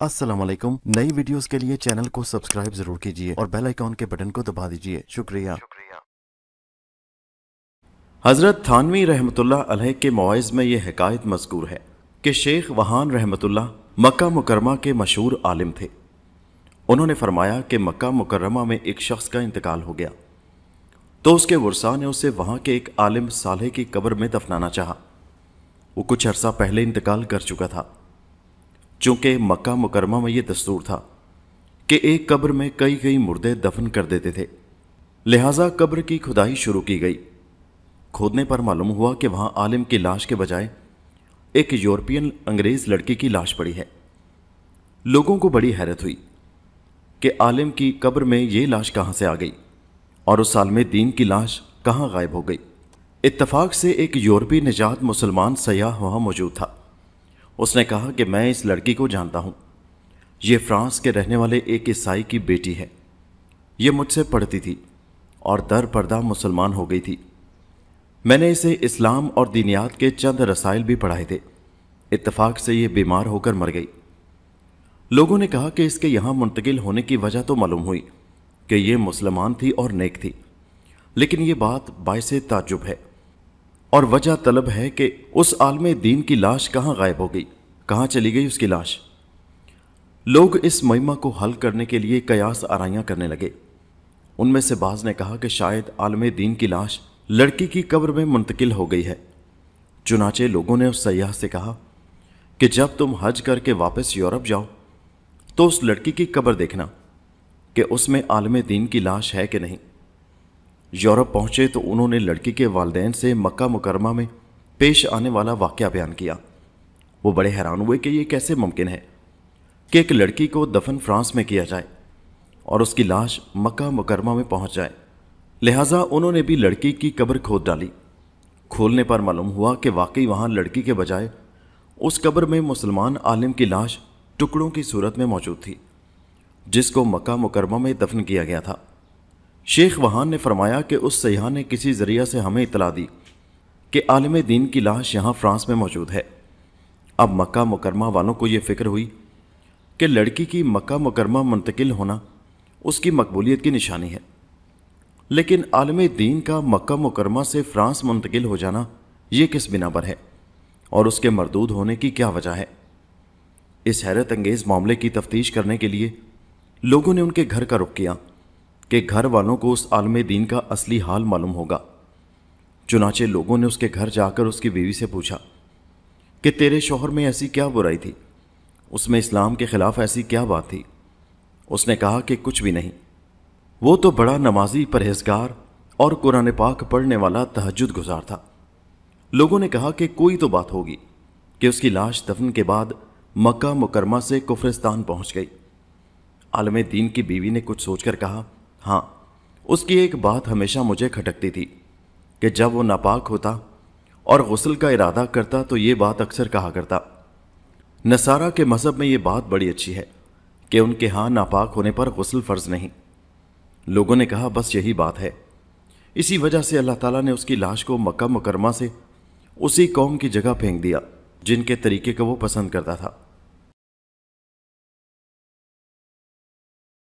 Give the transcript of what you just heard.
अस्सलाम वालेकुम। नई वीडियोस के लिए चैनल को सब्सक्राइब जरूर कीजिए और बेल आइकॉन के बटन को दबा दीजिए। शुक्रिया। हजरत थानवी रहमतुल्लाह अलैह के मवाइज़ में यह हिकायत मज़कूर है कि शेख वहान रहमतुल्लाह मक्का मुकरमा के मशहूर आलिम थे। उन्होंने फरमाया कि मक्का मुकरमा में एक शख्स का इंतकाल हो गया तो उसके वर्सा ने उसे वहाँ के एक आलिम सालेह की कब्र में दफनाना चाहा। वो कुछ अरसा पहले इंतकाल कर चुका था। चूंकि मक्का मुकरमा में यह दस्तूर था कि एक कब्र में कई कई मुर्दे दफन कर देते थे, लिहाजा कब्र की खुदाई शुरू की गई। खोदने पर मालूम हुआ कि वहां आलिम की लाश के बजाय एक यूरोपियन अंग्रेज लड़की की लाश पड़ी है। लोगों को बड़ी हैरत हुई कि आलिम की कब्र में ये लाश कहां से आ गई और उस आलिम दीन की लाश कहां गायब हो गई। इत्तफाक से एक यूरोपी निजात मुसलमान सयाह वहां मौजूद था। उसने कहा कि मैं इस लड़की को जानता हूं, ये फ्रांस के रहने वाले एक ईसाई की बेटी है। ये मुझसे पढ़ती थी और दर पर्दा मुसलमान हो गई थी। मैंने इसे इस्लाम और दीनियात के चंद रसाइल भी पढ़ाए थे। इत्तफाक से ये बीमार होकर मर गई। लोगों ने कहा कि इसके यहां मुंतकिल होने की वजह तो मालूम हुई कि ये मुसलमान थी और नेक थी, लेकिन ये बात बाइसे ताज्जुब है और वजह तलब है कि उस आलमे दीन की लाश कहां गायब हो गई, कहां चली गई उसकी लाश। लोग इस मुहिम्मा को हल करने के लिए कयास आराइयां करने लगे। उनमें से बाज ने कहा कि शायद आलमे दीन की लाश लड़की की कब्र में मुंतकिल हो गई है। चुनाचे लोगों ने उस सयाह से कहा कि जब तुम हज करके वापस यूरोप जाओ तो उस लड़की की कब्र देखना कि उसमें आलमे दीन की लाश है कि नहीं। यूरोप पहुंचे तो उन्होंने लड़की के वालिदैन से मक्का मुकरमा में पेश आने वाला वाक़या बयान किया। वो बड़े हैरान हुए कि ये कैसे मुमकिन है कि एक लड़की को दफन फ्रांस में किया जाए और उसकी लाश मक्का मुकरमा में पहुंच जाए। लिहाजा उन्होंने भी लड़की की कब्र खोद डाली। खोलने पर मालूम हुआ कि वाकई वहां लड़की के बजाय उस कब्र में मुसलमान आलिम की लाश टुकड़ों की सूरत में मौजूद थी, जिसको मक्का मुकरमा में दफन किया गया था। शेख वहान ने फरमाया कि उस सयाह ने किसी जरिया से हमें इतला दी कि आलिम दीन की लाश यहाँ फ्रांस में मौजूद है। अब मक्का मुकरमा वालों को यह फिक्र हुई कि लड़की की मक्का मुकरमा मुंतकिल होना उसकी मकबूलियत की निशानी है, लेकिन आलिम दीन का मक्का मुकरमा से फ्रांस मुंतकिल हो जाना यह किस बिना पर है और उसके मरदूद होने की क्या वजह है। इस हैरत अंगेज मामले की तफ्तीश करने के लिए लोगों ने उनके घर का रुख किया कि घर वालों को उस आलिम दीन का असली हाल मालूम होगा। चुनाचे लोगों ने उसके घर जाकर उसकी बीवी से पूछा कि तेरे शौहर में ऐसी क्या बुराई थी, उसमें इस्लाम के खिलाफ ऐसी क्या बात थी। उसने कहा कि कुछ भी नहीं, वो तो बड़ा नमाजी, परहेजगार और कुरान पाक पढ़ने वाला तहज्जुद गुजार था। लोगों ने कहा कि कोई तो बात होगी कि उसकी लाश दफन के बाद मक्का मुकरमा से कुफरिस्तान पहुंच गई। आलिम दीन की बीवी ने कुछ सोचकर कहा, हाँ, उसकी एक बात हमेशा मुझे खटकती थी कि जब वो नापाक होता और गुस्ल का इरादा करता तो ये बात अक्सर कहा करता, नसारा के मज़हब में ये बात बड़ी अच्छी है कि उनके यहाँ नापाक होने पर गुस्ल फ़र्ज नहीं। लोगों ने कहा, बस यही बात है, इसी वजह से अल्लाह ताला ने उसकी लाश को मक्का मुकरमा से उसी कौम की जगह फेंक दिया जिनके तरीके को वो पसंद करता था।